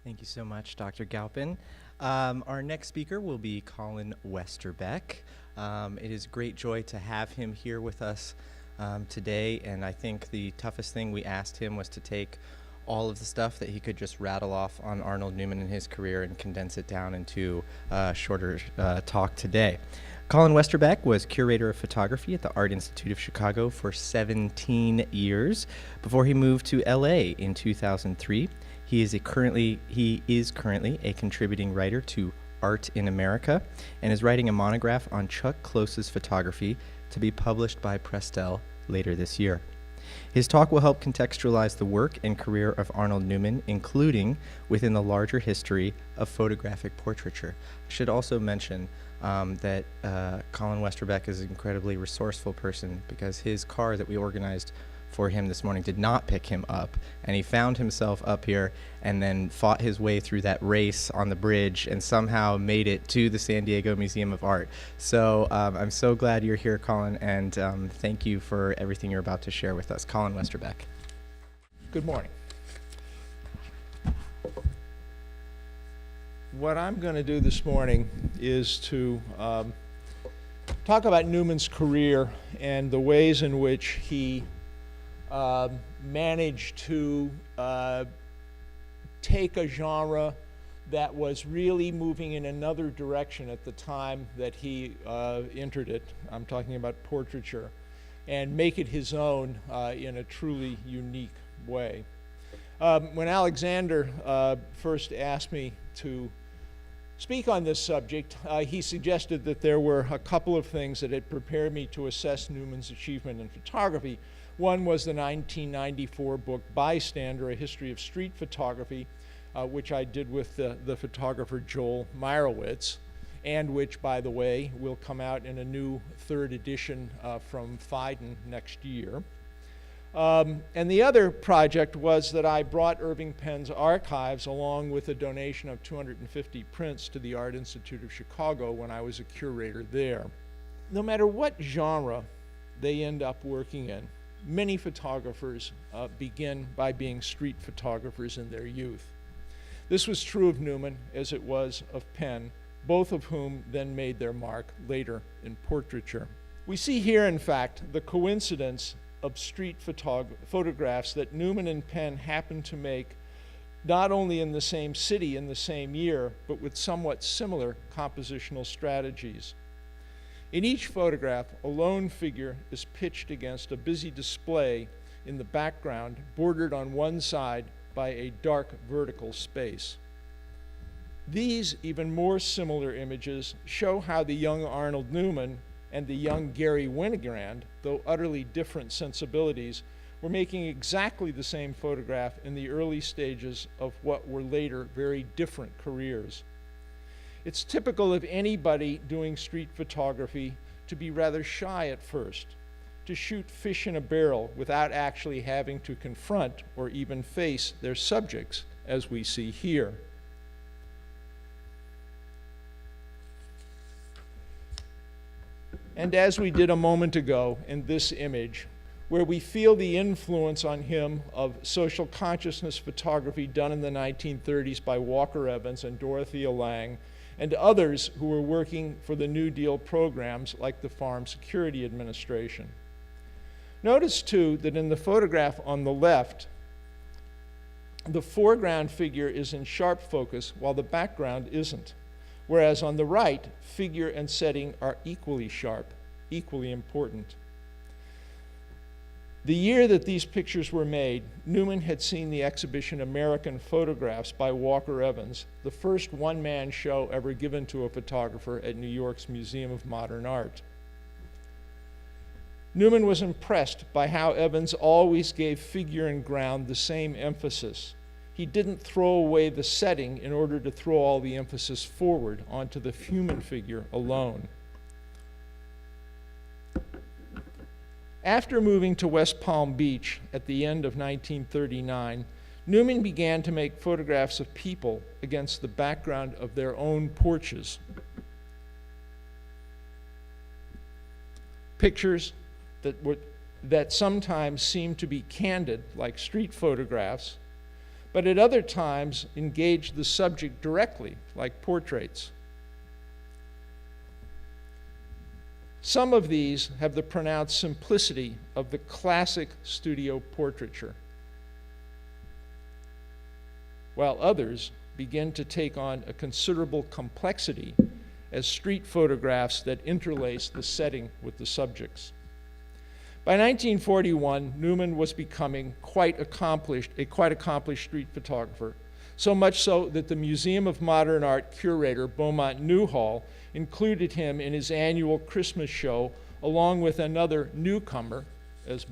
Thank you so much, Dr. Galpin. Our next speaker will be Colin Westerbeck. It is a great joy to have him here with us today, and I think the toughest thing we asked him was to take all of the stuff that he could just rattle off on Arnold Newman in his career and condense it down into a shorter talk today. Colin Westerbeck was Curator of Photography at the Art Institute of Chicago for 17 years before he moved to LA in 2003. He is currently a contributing writer to Art in America and is writing a monograph on Chuck Close's photography to be published by Prestel later this year. His talk will help contextualize the work and career of Arnold Newman, including within the larger history of photographic portraiture. I should also mention that Colin Westerbeck is an incredibly resourceful person, because his car that we organized for him this morning did not pick him up, and he found himself up here and then fought his way through that race on the bridge and somehow made it to the San Diego Museum of Art. So I'm so glad you're here, Colin, and thank you for everything you're about to share with us. Colin Westerbeck. Good morning. What I'm going to do this morning is to talk about Newman's career and the ways in which he managed to take a genre that was really moving in another direction at the time that he entered it. I'm talking about portraiture, and make it his own in a truly unique way. When Alexander first asked me to speak on this subject, he suggested that there were a couple of things that had prepared me to assess Newman's achievement in photography. One was the 1994 book Bystander, A History of Street Photography, which I did with the photographer Joel Meyrowitz, and which, by the way, will come out in a new third edition from Phaidon next year. And the other project was that I brought Irving Penn's archives along with a donation of 250 prints to the Art Institute of Chicago when I was a curator there. No matter what genre they end up working in, many photographers begin by being street photographers in their youth. This was true of Newman as it was of Penn, both of whom then made their mark later in portraiture. We see here, in fact, the coincidence of street photographs that Newman and Penn happened to make not only in the same city in the same year, but with somewhat similar compositional strategies. In each photograph, a lone figure is pitched against a busy display in the background, bordered on one side by a dark vertical space. These even more similar images show how the young Arnold Newman and the young Gary Winogrand, though utterly different sensibilities, were making exactly the same photograph in the early stages of what were later very different careers. It's typical of anybody doing street photography to be rather shy at first, to shoot fish in a barrel without actually having to confront or even face their subjects, as we see here. And as we did a moment ago in this image, where we feel the influence on him of social consciousness photography done in the 1930s by Walker Evans and Dorothea Lange, and others who were working for the New Deal programs like the Farm Security Administration. Notice, too, that in the photograph on the left, the foreground figure is in sharp focus while the background isn't, whereas on the right, figure and setting are equally sharp, equally important. The year that these pictures were made, Newman had seen the exhibition American Photographs by Walker Evans, the first one-man show ever given to a photographer at New York's Museum of Modern Art. Newman was impressed by how Evans always gave figure and ground the same emphasis. He didn't throw away the setting in order to throw all the emphasis forward onto the human figure alone. After moving to West Palm Beach at the end of 1939, Newman began to make photographs of people against the background of their own porches. Pictures that sometimes seemed to be candid, like street photographs, but at other times engaged the subject directly, like portraits. Some of these have the pronounced simplicity of the classic studio portraiture, while others begin to take on a considerable complexity as street photographs that interlace the setting with the subjects. By 1941, Newman was becoming a quite accomplished street photographer, so much so that the Museum of Modern Art curator Beaumont Newhall included him in his annual Christmas show, along with another newcomer, as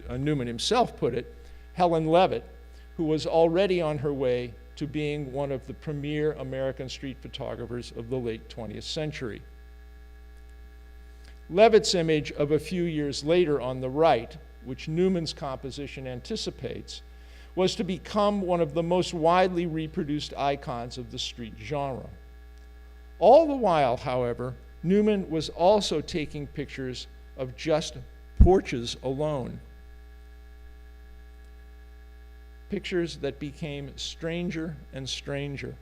Newman himself put it, Helen Levitt, who was already on her way to being one of the premier American street photographers of the late 20th century. Levitt's image of a few years later on the right, which Newman's composition anticipates, was to become one of the most widely reproduced icons of the street genre. All the while, however, Newman was also taking pictures of just porches alone. Pictures that became stranger and stranger.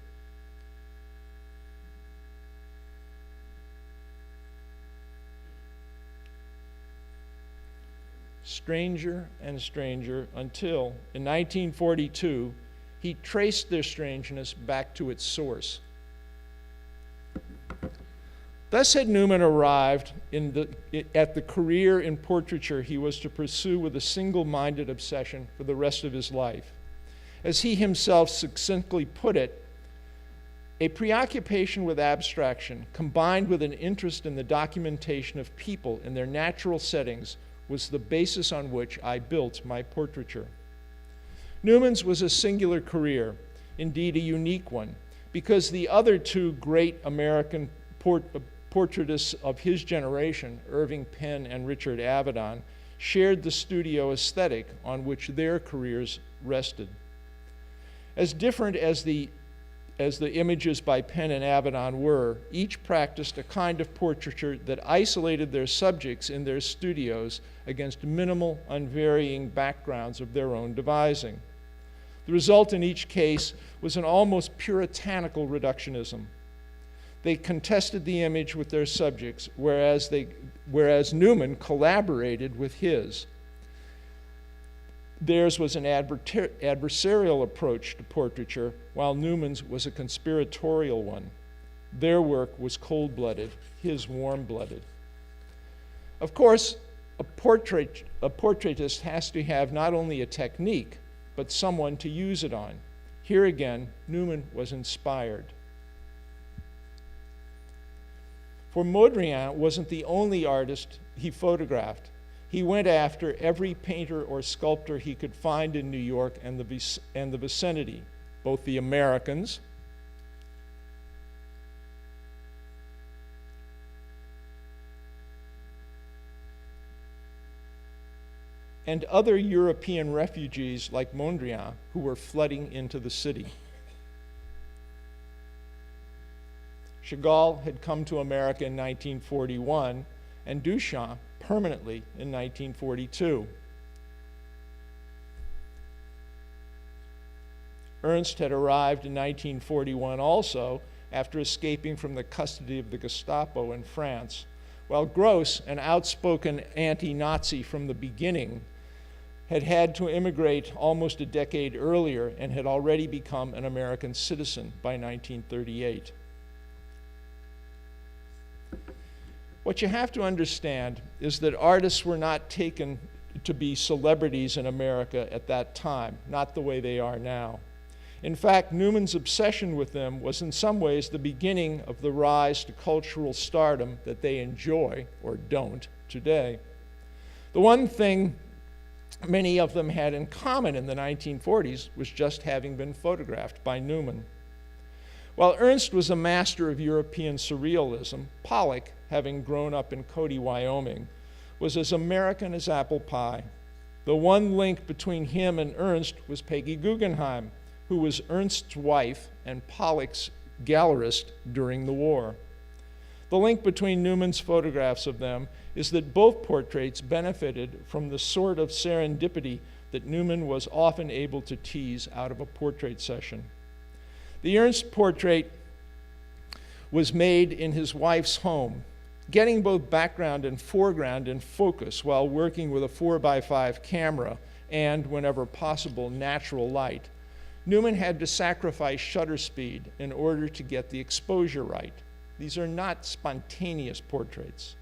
Stranger and stranger until, in 1942, he traced their strangeness back to its source. Thus had Newman arrived at the career in portraiture he was to pursue with a single-minded obsession for the rest of his life. As he himself succinctly put it, a preoccupation with abstraction combined with an interest in the documentation of people in their natural settings was the basis on which I built my portraiture. Newman's was a singular career, indeed a unique one, because the other two great American portraitists of his generation, Irving Penn and Richard Avedon, shared the studio aesthetic on which their careers rested. As different as the images by Penn and Avedon were, each practiced a kind of portraiture that isolated their subjects in their studios against minimal, unvarying backgrounds of their own devising. The result in each case was an almost puritanical reductionism. They contested the image with their subjects, whereas Newman collaborated with his. Theirs was an adversarial approach to portraiture, while Newman's was a conspiratorial one. Their work was cold-blooded, his warm-blooded. Of course, a portraitist has to have not only a technique, but someone to use it on. Here again, Newman was inspired. For Mondrian wasn't the only artist he photographed. He went after every painter or sculptor he could find in New York and the vicinity, both the Americans and other European refugees like Mondrian who were flooding into the city. Chagall had come to America in 1941 and Duchamp permanently in 1942. Ernst had arrived in 1941 also after escaping from the custody of the Gestapo in France, while Gross, an outspoken anti-Nazi from the beginning, had had to immigrate almost a decade earlier and had already become an American citizen by 1938. What you have to understand is that artists were not taken to be celebrities in America at that time, not the way they are now. In fact, Newman's obsession with them was in some ways the beginning of the rise to cultural stardom that they enjoy, or don't, today. The one thing many of them had in common in the 1940s was just having been photographed by Newman. While Ernst was a master of European surrealism, Pollock, having grown up in Cody, Wyoming, was as American as apple pie. The one link between him and Ernst was Peggy Guggenheim, who was Ernst's wife and Pollock's gallerist during the war. The link between Newman's photographs of them is that both portraits benefited from the sort of serendipity that Newman was often able to tease out of a portrait session. The Ernst Portrait was made in his wife's home, getting both background and foreground in focus while working with a 4x5 camera and, whenever possible, natural light. Newman had to sacrifice shutter speed in order to get the exposure right. These are not spontaneous portraits.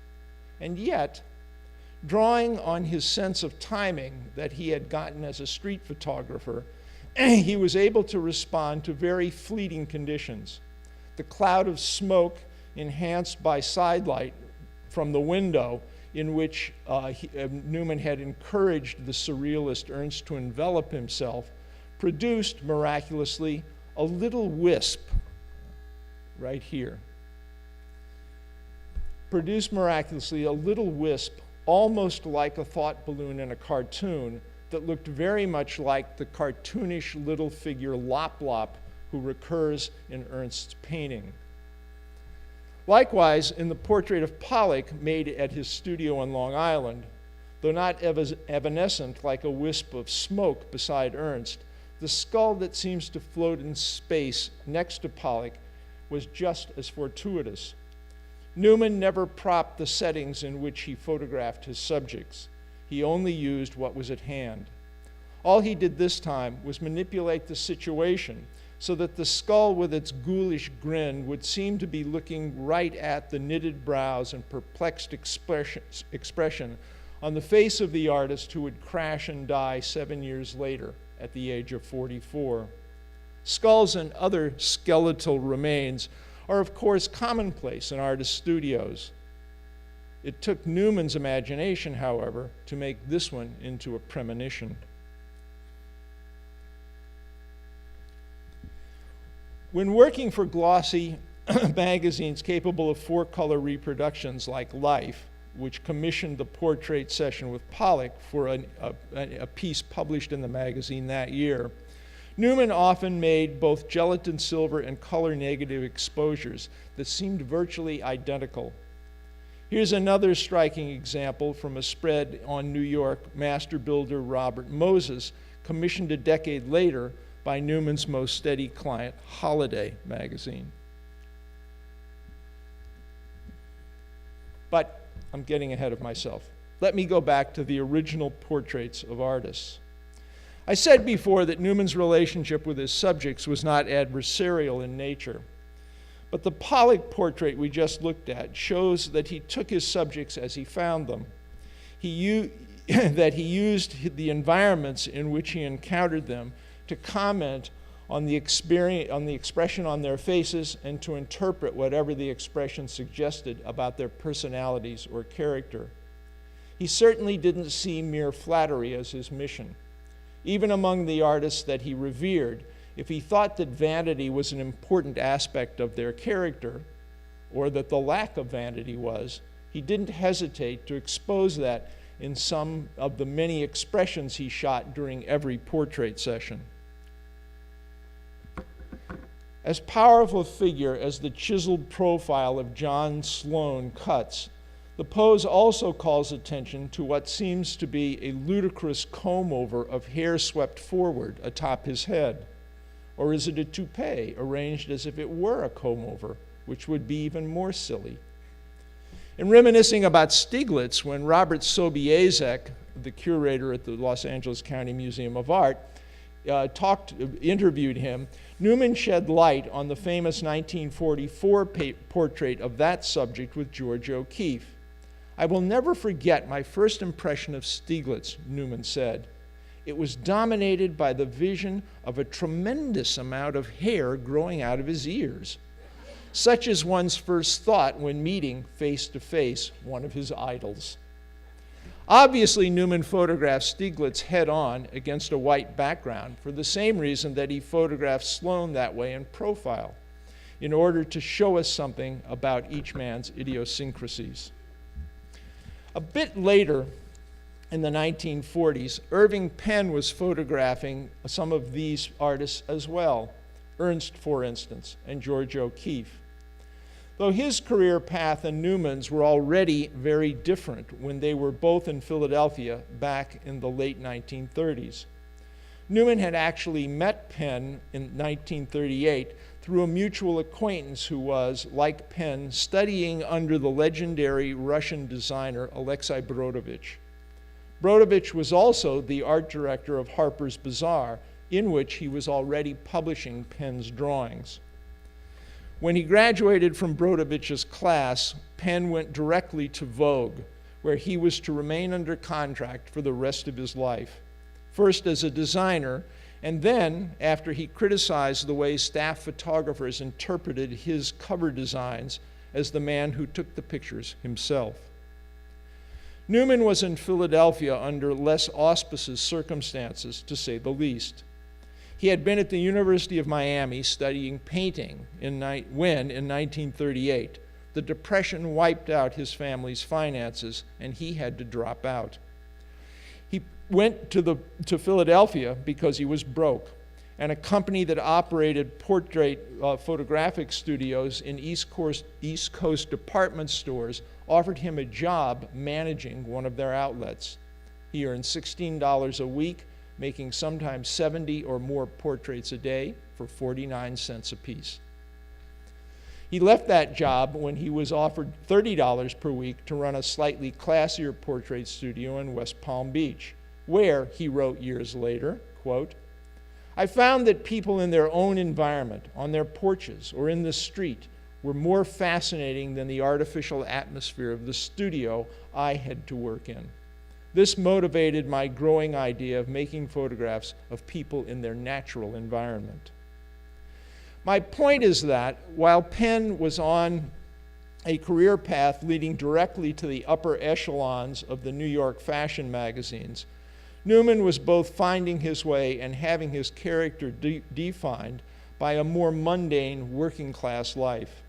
And yet, drawing on his sense of timing that he had gotten as a street photographer, he was able to respond to very fleeting conditions. The cloud of smoke enhanced by sidelight from the window in which Newman had encouraged the surrealist Ernst to envelop himself produced, miraculously, a little wisp right here. Produced miraculously a little wisp, almost like a thought balloon in a cartoon, that looked very much like the cartoonish little figure Lop Lop who recurs in Ernst's painting. Likewise, in the portrait of Pollock made at his studio on Long Island, though not evanescent like a wisp of smoke beside Ernst, the skull that seems to float in space next to Pollock was just as fortuitous. Newman never propped the settings in which he photographed his subjects. He only used what was at hand. All he did this time was manipulate the situation so that the skull with its ghoulish grin would seem to be looking right at the knitted brows and perplexed expression on the face of the artist who would crash and die 7 years later at the age of 44. Skulls and other skeletal remains are, of course, commonplace in artist studios. It took Newman's imagination, however, to make this one into a premonition. When working for glossy magazines capable of 4-color reproductions like Life, which commissioned the portrait session with Pollock for a piece published in the magazine that year, Newman often made both gelatin silver and color negative exposures that seemed virtually identical. Here's another striking example from a spread on New York master builder Robert Moses, commissioned a decade later by Newman's most steady client, Holiday magazine. But I'm getting ahead of myself. Let me go back to the original portraits of artists. I said before that Newman's relationship with his subjects was not adversarial in nature. But the Pollock portrait we just looked at shows that he took his subjects as he found them. That he used the environments in which he encountered them to comment on the expression on their faces and to interpret whatever the expression suggested about their personalities or character. He certainly didn't see mere flattery as his mission. Even among the artists that he revered, if he thought that vanity was an important aspect of their character, or that the lack of vanity was, he didn't hesitate to expose that in some of the many expressions he shot during every portrait session. As powerful a figure as the chiseled profile of John Sloane cuts, the pose also calls attention to what seems to be a ludicrous comb-over of hair swept forward atop his head. Or is it a toupee arranged as if it were a comb-over, which would be even more silly? In reminiscing about Stieglitz, when Robert Sobieski, the curator at the Los Angeles County Museum of Art, interviewed him, Newman shed light on the famous 1944 portrait of that subject with George O'Keeffe. "I will never forget my first impression of Stieglitz," Newman said. "It was dominated by the vision of a tremendous amount of hair growing out of his ears. Such is one's first thought when meeting face to face one of his idols." Obviously, Newman photographed Stieglitz head-on against a white background for the same reason that he photographed Sloane that way in profile, in order to show us something about each man's idiosyncrasies. A bit later, in the 1940s, Irving Penn was photographing some of these artists as well, Ernst, for instance, and George O'Keeffe. Though his career path and Newman's were already very different when they were both in Philadelphia back in the late 1930s. Newman had actually met Penn in 1938 through a mutual acquaintance who was, like Penn, studying under the legendary Russian designer Alexei Brodovich. Brodovich was also the art director of Harper's Bazaar, in which he was already publishing Penn's drawings. When he graduated from Brodovich's class, Penn went directly to Vogue, where he was to remain under contract for the rest of his life, first as a designer, and then after he criticized the way staff photographers interpreted his cover designs as the man who took the pictures himself. Newman was in Philadelphia under less auspicious circumstances, to say the least. He had been at the University of Miami studying painting when, in 1938, the Depression wiped out his family's finances and he had to drop out. He went to Philadelphia because he was broke, and a company that operated portrait photographic studios in East Coast department stores offered him a job managing one of their outlets. He earned $16 a week, making sometimes 70 or more portraits a day for 49 cents apiece. He left that job when he was offered $30 per week to run a slightly classier portrait studio in West Palm Beach, where, he wrote years later, quote, "I found that people in their own environment, on their porches or in the street, were more fascinating than the artificial atmosphere of the studio I had to work in. This motivated my growing idea of making photographs of people in their natural environment." My point is that while Penn was on a career path leading directly to the upper echelons of the New York fashion magazines, Newman was both finding his way and having his character defined by a more mundane working class life.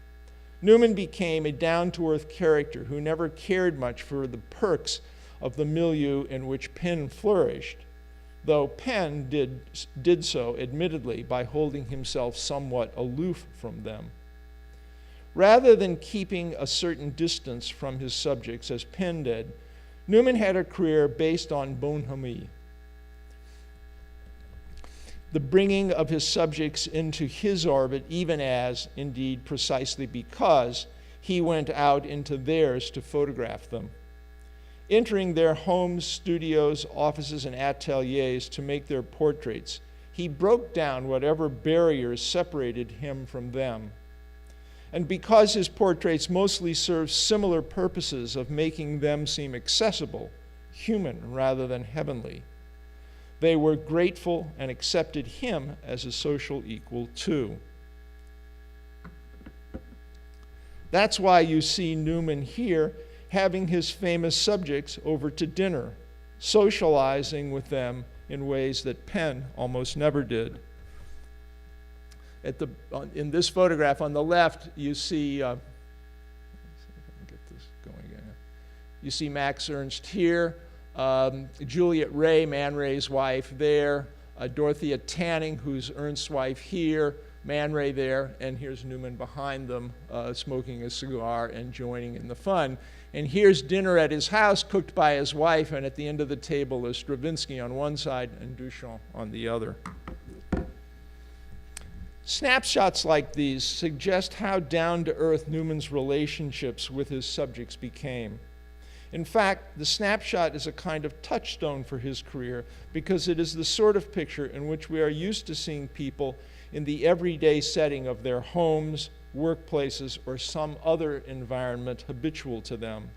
Newman became a down-to-earth character who never cared much for the perks of the milieu in which Penn flourished, though Penn did so, admittedly, by holding himself somewhat aloof from them. Rather than keeping a certain distance from his subjects, as Penn did, Newman had a career based on bonhomie, the bringing of his subjects into his orbit, even as, indeed precisely because, he went out into theirs to photograph them. Entering their homes, studios, offices, and ateliers to make their portraits, he broke down whatever barriers separated him from them. And because his portraits mostly served similar purposes of making them seem accessible, human rather than heavenly, they were grateful and accepted him as a social equal too. That's why you see Newman here having his famous subjects over to dinner, socializing with them in ways that Penn almost never did. In this photograph on the left, you see, let's see if I can get this going again. You see Max Ernst here, Juliet Ray, Man Ray's wife there, Dorothea Tanning, who's Ernst's wife here, Man Ray there, and here's Newman behind them, smoking a cigar and joining in the fun. And here's dinner at his house, cooked by his wife, and at the end of the table is Stravinsky on one side and Duchamp on the other. Snapshots like these suggest how down-to-earth Newman's relationships with his subjects became. In fact, the snapshot is a kind of touchstone for his career because it is the sort of picture in which we are used to seeing people in the everyday setting of their homes, workplaces, or some other environment habitual to them.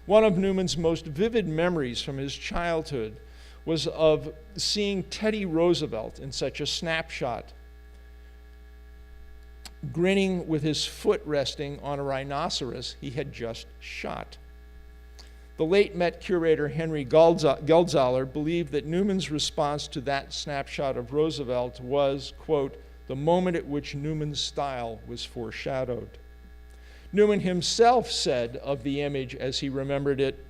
One of Newman's most vivid memories from his childhood was of seeing Teddy Roosevelt in such a snapshot, grinning with his foot resting on a rhinoceros he had just shot. The late Met curator Henry Geldzahler believed that Newman's response to that snapshot of Roosevelt was, quote, the moment at which Newman's style was foreshadowed. Newman himself said of the image as he remembered it,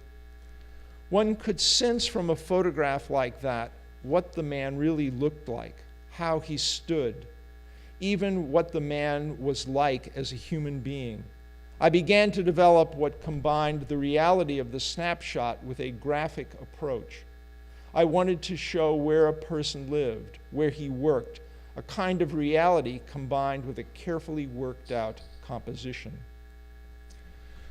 "One could sense from a photograph like that what the man really looked like, how he stood, even what the man was like as a human being. I began to develop what combined the reality of the snapshot with a graphic approach. I wanted to show where a person lived, where he worked, a kind of reality combined with a carefully worked out composition.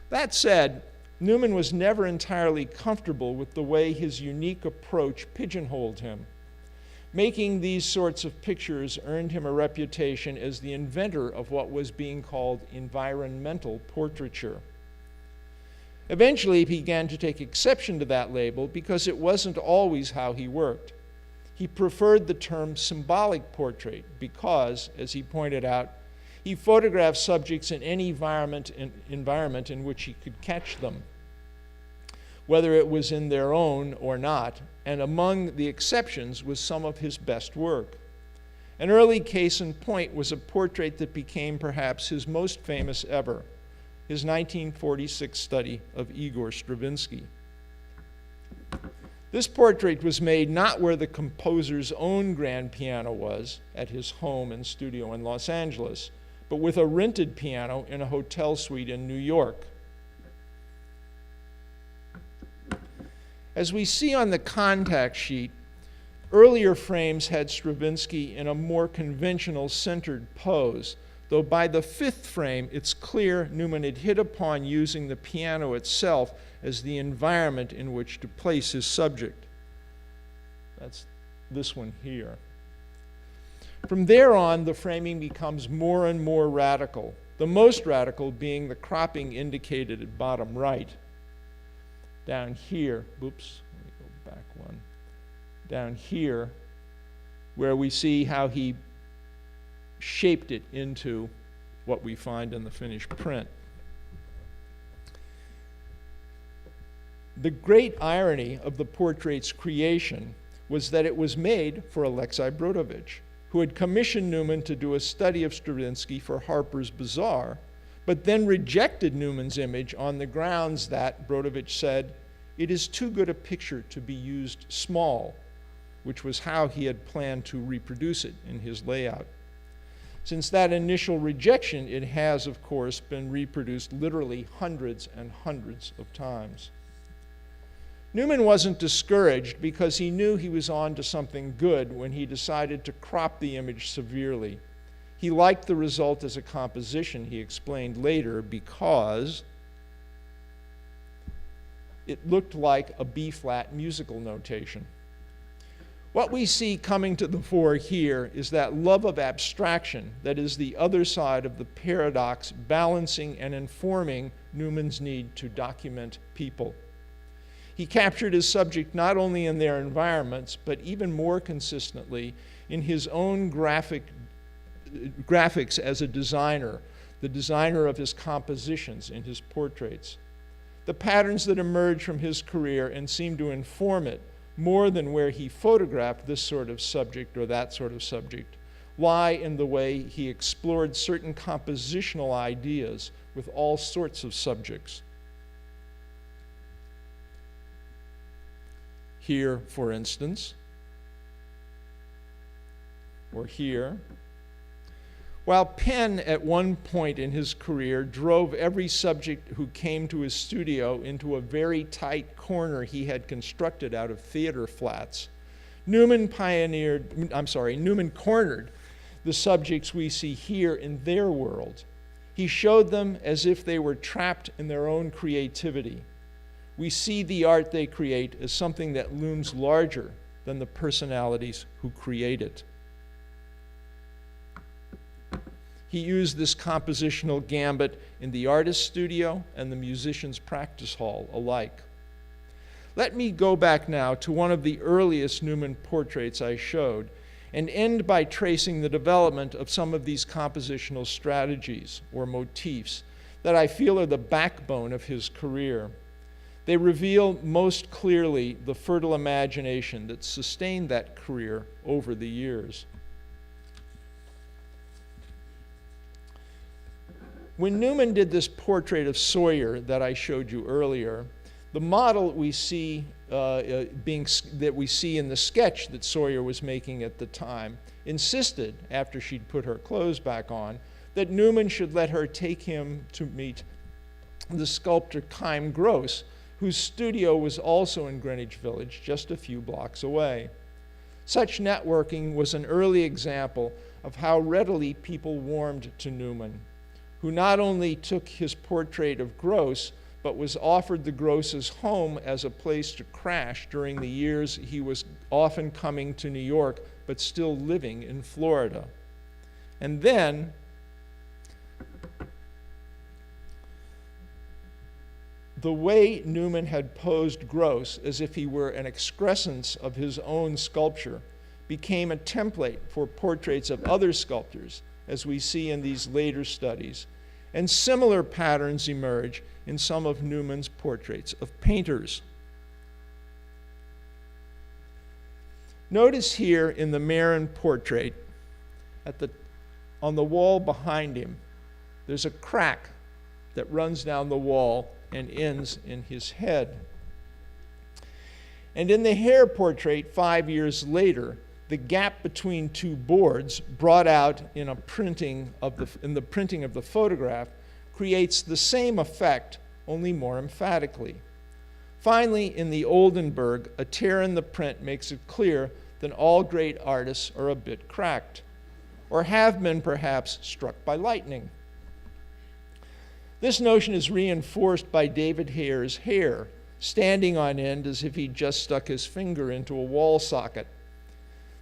That said, Newman was never entirely comfortable with the way his unique approach pigeonholed him. Making these sorts of pictures earned him a reputation as the inventor of what was being called environmental portraiture. Eventually, he began to take exception to that label because it wasn't always how he worked. He preferred the term symbolic portrait because, as he pointed out, he photographed subjects in any environment in which he could catch them, whether it was in their own or not, and among the exceptions was some of his best work. An early case in point was a portrait that became perhaps his most famous ever, his 1946 study of Igor Stravinsky. This portrait was made not where the composer's own grand piano was, at his home and studio in Los Angeles, but with a rented piano in a hotel suite in New York. As we see on the contact sheet, earlier frames had Stravinsky in a more conventional centered pose, though by the fifth frame, it's clear Newman had hit upon using the piano itself as the environment in which to place his subject. That's this one here. From there on, the framing becomes more and more radical, the most radical being the cropping indicated at bottom right. Down here, oops, let me go back one. Down here, where we see how he shaped it into what we find in the finished print. The great irony of the portrait's creation was that it was made for Alexei Brodovich, who had commissioned Newman to do a study of Stravinsky for Harper's Bazaar, but then rejected Newman's image on the grounds that, Brodovich said, it is too good a picture to be used small, which was how he had planned to reproduce it in his layout. Since that initial rejection, it has, of course, been reproduced literally hundreds and hundreds of times. Newman wasn't discouraged because he knew he was on to something good when he decided to crop the image severely. He liked the result as a composition, he explained later, because it looked like a B-flat musical notation. What we see coming to the fore here is that love of abstraction that is the other side of the paradox balancing and informing Newman's need to document people. He captured his subject not only in their environments, but even more consistently in his own graphics as a designer, the designer of his compositions in his portraits. The patterns that emerge from his career and seem to inform it more than where he photographed this sort of subject or that sort of subject lie in the way he explored certain compositional ideas with all sorts of subjects. Here, for instance, or here. While Penn, at one point in his career, drove every subject who came to his studio into a very tight corner he had constructed out of theater flats, Newman cornered the subjects we see here in their world. He showed them as if they were trapped in their own creativity. We see the art they create as something that looms larger than the personalities who create it. He used this compositional gambit in the artist's studio and the musician's practice hall alike. Let me go back now to one of the earliest Newman portraits I showed and end by tracing the development of some of these compositional strategies or motifs that I feel are the backbone of his career. They reveal most clearly the fertile imagination that sustained that career over the years. When Newman did this portrait of Sawyer that I showed you earlier, the model we see that we see in the sketch that Sawyer was making at the time insisted, after she'd put her clothes back on, that Newman should let her take him to meet the sculptor Chaim Gross, whose studio was also in Greenwich Village, just a few blocks away. Such networking was an early example of how readily people warmed to Newman, who not only took his portrait of Gross, but was offered the Grosses' home as a place to crash during the years he was often coming to New York, but still living in Florida. And then, the way Newman had posed Gross as if he were an excrescence of his own sculpture became a template for portraits of other sculptors, as we see in these later studies, and similar patterns emerge in some of Newman's portraits of painters. Notice here in the Marin portrait, on the wall behind him, there's a crack that runs down the wall and ends in his head. And in the Hare portrait 5 years later, the gap between two boards brought out in the printing of the photograph creates the same effect, only more emphatically. Finally, in the Oldenburg, a tear in the print makes it clear that all great artists are a bit cracked, or have been perhaps struck by lightning. This notion is reinforced by David Hare's hair, standing on end as if he'd just stuck his finger into a wall socket.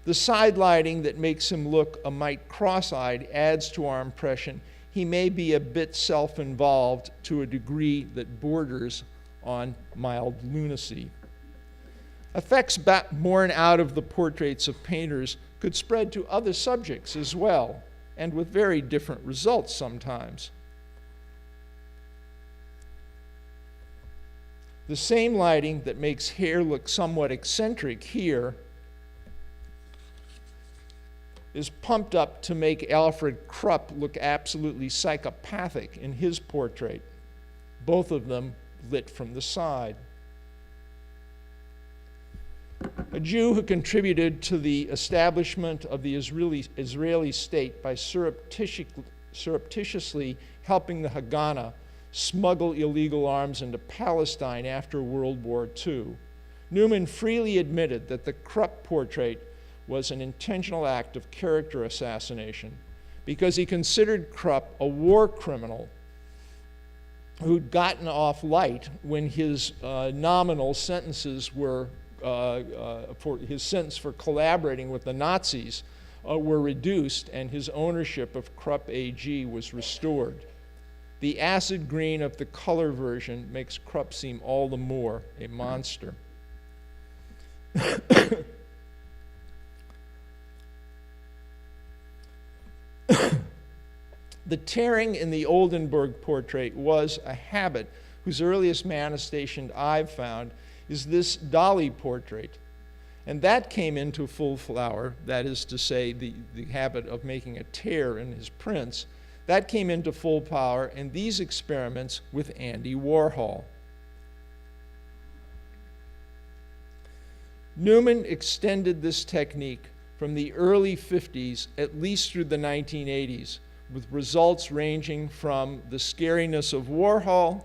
The side lighting that makes him look a mite cross-eyed adds to our impression he may be a bit self-involved to a degree that borders on mild lunacy. Effects born out of the portraits of painters could spread to other subjects as well, and with very different results sometimes. The same lighting that makes Hare look somewhat eccentric here is pumped up to make Alfred Krupp look absolutely psychopathic in his portrait, both of them lit from the side. A Jew who contributed to the establishment of the Israeli state by surreptitiously helping the Haganah smuggle illegal arms into Palestine after World War II, Newman freely admitted that the Krupp portrait was an intentional act of character assassination because he considered Krupp a war criminal who'd gotten off light when his nominal sentences were, for his sentence for collaborating with the Nazis were reduced and his ownership of Krupp AG was restored. The acid green of the color version makes Krupp seem all the more a monster. The tearing in the Oldenburg portrait was a habit whose earliest manifestation I've found is this Dali portrait. And that came into full flower, that is to say, the habit of making a tear in his prints, that came into full power in these experiments with Andy Warhol. Newman extended this technique from the early 50s at least through the 1980s, with results ranging from the scariness of Warhol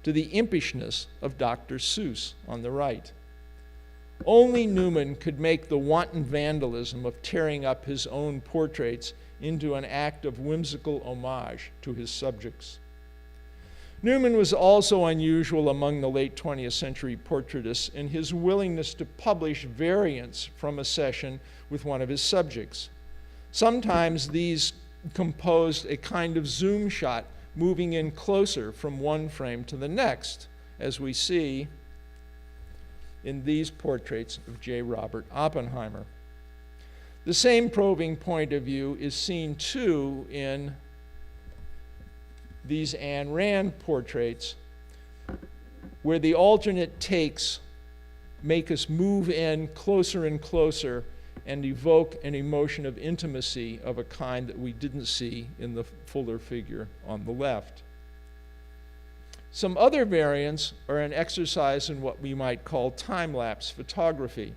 to the impishness of Dr. Seuss on the right. Only Newman could make the wanton vandalism of tearing up his own portraits into an act of whimsical homage to his subjects. Newman was also unusual among the late 20th century portraitists in his willingness to publish variants from a session with one of his subjects. Sometimes these composed a kind of zoom shot moving in closer from one frame to the next, as we see in these portraits of J. Robert Oppenheimer. The same probing point of view is seen too in these Ayn Rand portraits, where the alternate takes make us move in closer and closer and evoke an emotion of intimacy of a kind that we didn't see in the fuller figure on the left. Some other variants are an exercise in what we might call time-lapse photography,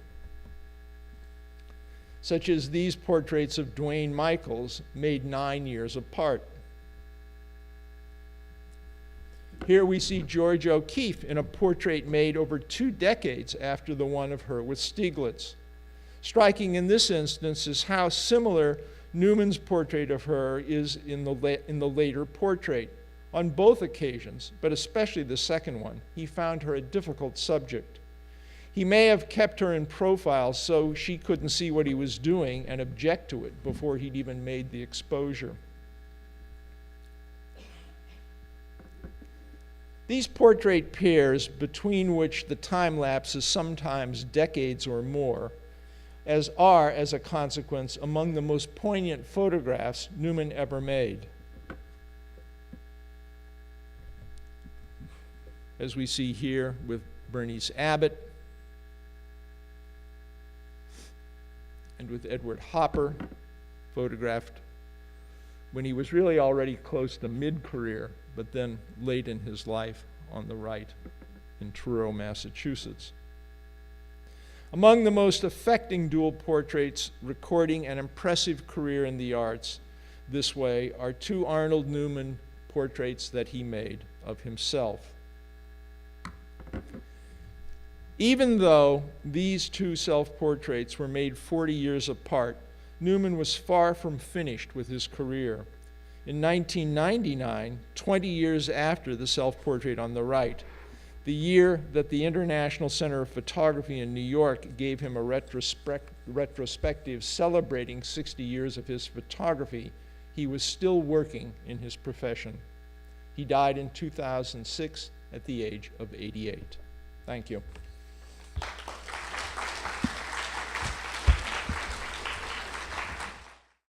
such as these portraits of Duane Michaels made 9 years apart. Here we see George O'Keeffe in a portrait made over 2 decades after the one of her with Stieglitz. Striking in this instance is how similar Newman's portrait of her is in the later portrait. On both occasions, but especially the second one, he found her a difficult subject. He may have kept her in profile so she couldn't see what he was doing and object to it before he'd even made the exposure. These portrait pairs, between which the time lapse is sometimes decades or more, as a consequence, among the most poignant photographs Newman ever made. As we see here with Bernice Abbott and with Edward Hopper, photographed when he was really already close to mid-career, but then late in his life on the right in Truro, Massachusetts. Among the most affecting dual portraits recording an impressive career in the arts this way are 2 Arnold Newman portraits that he made of himself. Even though these 2 self-portraits were made 40 years apart, Newman was far from finished with his career. In 1999, 20 years after the self-portrait on the right, the year that the International Center of Photography in New York gave him a retrospective celebrating 60 years of his photography, he was still working in his profession. He died in 2006 at the age of 88. Thank you.